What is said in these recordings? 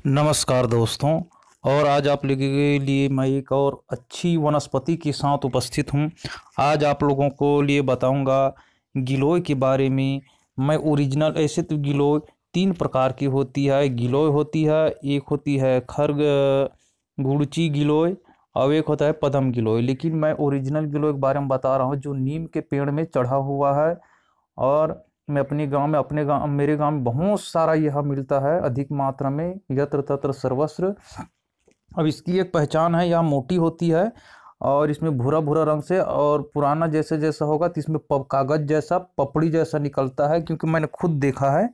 नमस्कार दोस्तों। और आज आप लोगों के लिए मैं एक और अच्छी वनस्पति के साथ उपस्थित हूँ। आज आप लोगों को लिए बताऊंगा गिलोय के बारे में। मैं ओरिजिनल ऐसे तो गिलोय तीन प्रकार की होती है। गिलोय होती है, एक होती है खरग गुड़ची गिलोय और एक होता है पदम गिलोय। लेकिन मैं ओरिजिनल गिलोय के बारे में बता रहा हूँ जो नीम के पेड़ में चढ़ा हुआ है। और मैं अपने गांव मेरे गांव में बहुत सारा यह मिलता है, अधिक मात्रा में, यत्र तत्र सर्वत्र। अब इसकी एक पहचान है, यह मोटी होती है और इसमें भूरा भूरा रंग से, और पुराना जैसे जैसा होगा तो इसमें कागज जैसा पपड़ी जैसा निकलता है, क्योंकि मैंने खुद देखा है।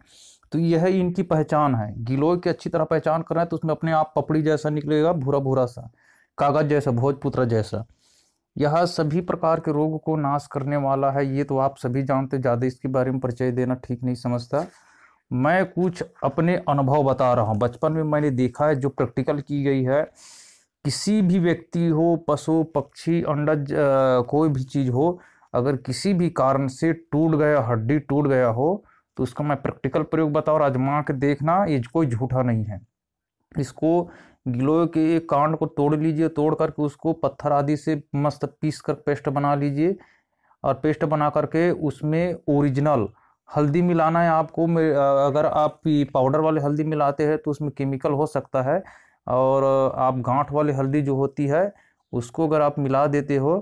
तो यह इनकी पहचान है। गिलोय की अच्छी तरह पहचान करना है तो उसमें अपने आप पपड़ी जैसा निकलेगा, भूरा भूरा सा, कागज जैसा, भोजपुत्र जैसा। यह सभी प्रकार के रोग को नाश करने वाला है, ये तो आप सभी जानते। ज़्यादा इसके बारे में परिचय देना ठीक नहीं समझता। मैं कुछ अपने अनुभव बता रहा हूँ, बचपन में मैंने देखा है, जो प्रैक्टिकल की गई है। किसी भी व्यक्ति हो, पशु पक्षी अंडज, कोई भी चीज़ हो, अगर किसी भी कारण से टूट गया, हड्डी टूट गया हो, तो उसका मैं प्रैक्टिकल प्रयोग बताऊँ और आजमा के देखना, ये कोई झूठा नहीं है। इसको गिलोय के एक कांड को तोड़ लीजिए, तोड़ करके उसको पत्थर आदि से मस्त पीस कर पेस्ट बना लीजिए। और पेस्ट बना करके उसमें ओरिजिनल हल्दी मिलाना है आपको। अगर आप पाउडर वाले हल्दी मिलाते हैं तो उसमें केमिकल हो सकता है। और आप गांठ वाली हल्दी जो होती है उसको अगर आप मिला देते हो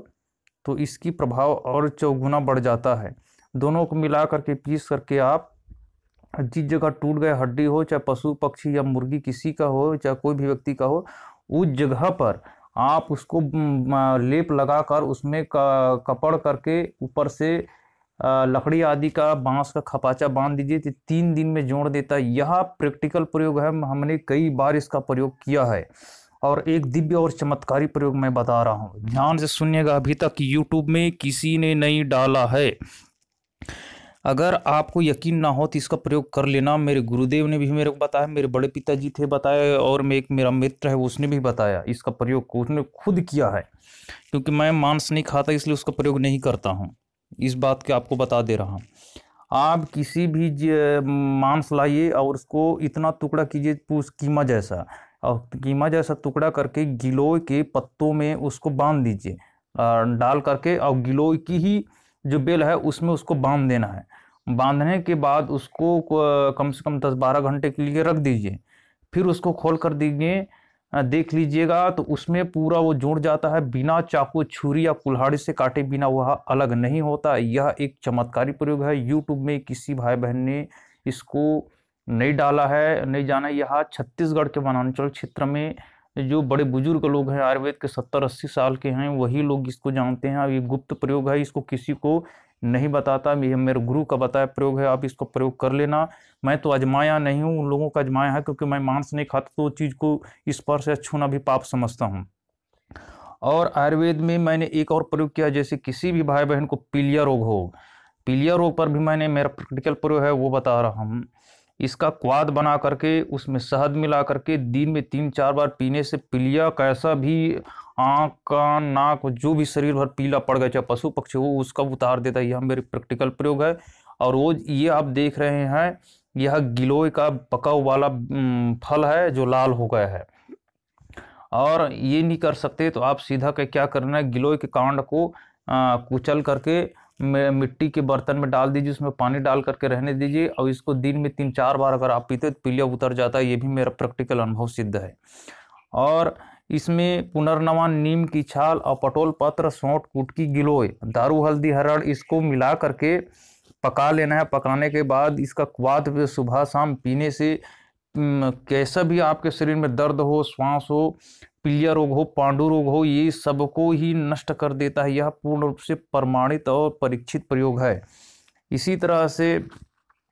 तो इसकी प्रभाव और चौगुना बढ़ जाता है। दोनों को मिला करके पीस करके आप, जिस जगह टूट गया हड्डी हो, चाहे पशु पक्षी या मुर्गी किसी का हो, चाहे कोई भी व्यक्ति का हो, उस जगह पर आप उसको लेप लगाकर उसमें कपड़ करके ऊपर से लकड़ी आदि का, बांस का खपाचा बांध दीजिए तो 3 दिन में जोड़ देता है। यह प्रैक्टिकल प्रयोग है, हमने कई बार इसका प्रयोग किया है। और एक दिव्य और चमत्कारी प्रयोग मैं बता रहा हूँ, ध्यान से सुनिएगा। अभी तक यूट्यूब में किसी ने नहीं डाला है। अगर आपको यकीन ना हो तो इसका प्रयोग कर लेना। मेरे गुरुदेव ने भी मेरे को बताया, मेरे बड़े पिताजी थे बताए, और मेरा मित्र है उसने भी बताया इसका प्रयोग को, उसने खुद किया है। क्योंकि मैं मांस नहीं खाता इसलिए उसका प्रयोग नहीं करता हूँ। इस बात के आपको बता दे रहा हूँ। आप किसी भी मांस लाइए और उसको इतना टुकड़ा कीजिए पूछ कीमा जैसा, और कीमा जैसा टुकड़ा करके गिलोय के पत्तों में उसको बांध दीजिए, डाल करके, और गिलोय की ही जो बेल है उसमें उसको बांध देना है। बांधने के बाद उसको कम से कम 10-12 घंटे के लिए रख दीजिए। फिर उसको खोल कर दीजिए, देख लीजिएगा तो उसमें पूरा वो जुड़ जाता है। बिना चाकू, छुरी या कुल्हाड़ी से काटे बिना वह अलग नहीं होता। यह एक चमत्कारी प्रयोग है। यूट्यूब में किसी भाई बहन ने इसको नहीं डाला है, नहीं जाना। यह छत्तीसगढ़ के वनांचल क्षेत्र में जो बड़े बुजुर्ग लोग हैं, आयुर्वेद के 70-80 साल के हैं, वही लोग इसको जानते हैं। ये गुप्त प्रयोग है, इसको किसी को नहीं बताता। ये मेरे गुरु का बताया प्रयोग है, आप इसको प्रयोग कर लेना। मैं तो आजमाया नहीं हूँ, उन लोगों का आजमाया है, क्योंकि मैं मांस नहीं खाता तो चीज़ को स्पर्श या छूना भी पाप समझता हूँ। और आयुर्वेद में मैंने एक और प्रयोग किया, जैसे किसी भी भाई बहन को पीलिया रोग हो, पीलिया रोग पर भी मैंने, मेरा प्रैक्टिकल प्रयोग है वो बता रहा हूँ। इसका क्वाद बना करके उसमें शहद मिला करके दिन में 3-4 बार पीने से पीलिया कैसा भी आँख, कान, नाक, जो भी शरीर भर पीला पड़ गया, चाहे पशु पक्षी हो, उसका उतार देता है। यह मेरे प्रैक्टिकल प्रयोग है। और वो ये आप देख रहे हैं, यह गिलोय का पका वाला फल है जो लाल हो गया है। और ये नहीं कर सकते तो आप सीधा क्या करना है, गिलोय के कांड को कुचल करके मिट्टी के बर्तन में डाल दीजिए, उसमें पानी डाल करके रहने दीजिए, और इसको दिन में 3-4 बार अगर आप पीते तो पीलिया उतर जाता है। ये भी मेरा प्रैक्टिकल अनुभव सिद्ध है। और इसमें पुनर्नवा, नीम की छाल और पटोल पत्र, सौंठ, कुटकी, गिलोय, दारू, हल्दी, हरड़, इसको मिला करके पका लेना है। पकाने के बाद इसका क्वाथ सुबह शाम पीने से कैसा भी आपके शरीर में दर्द हो, श्वास हो, पीलिया रोग हो, पांडु रोग हो, ये सबको ही नष्ट कर देता है। यह पूर्ण रूप से प्रमाणित और परीक्षित प्रयोग है। इसी तरह से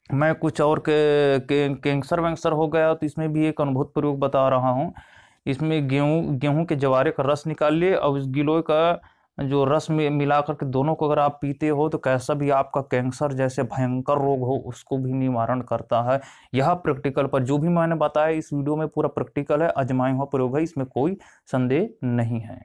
मैं कुछ और कैंसर वैंसर हो गया तो इसमें भी एक अनुभूत प्रयोग बता रहा हूँ। इसमें गेहूं के जवारे का रस निकालिए और इस गिलोय का जो रस में मिला करके दोनों को अगर आप पीते हो तो कैसा भी आपका कैंसर जैसे भयंकर रोग हो उसको भी निवारण करता है। यह प्रैक्टिकल पर जो भी मैंने बताया इस वीडियो में पूरा प्रैक्टिकल है, आजमाया हुआ प्रयोग है, इसमें कोई संदेह नहीं है।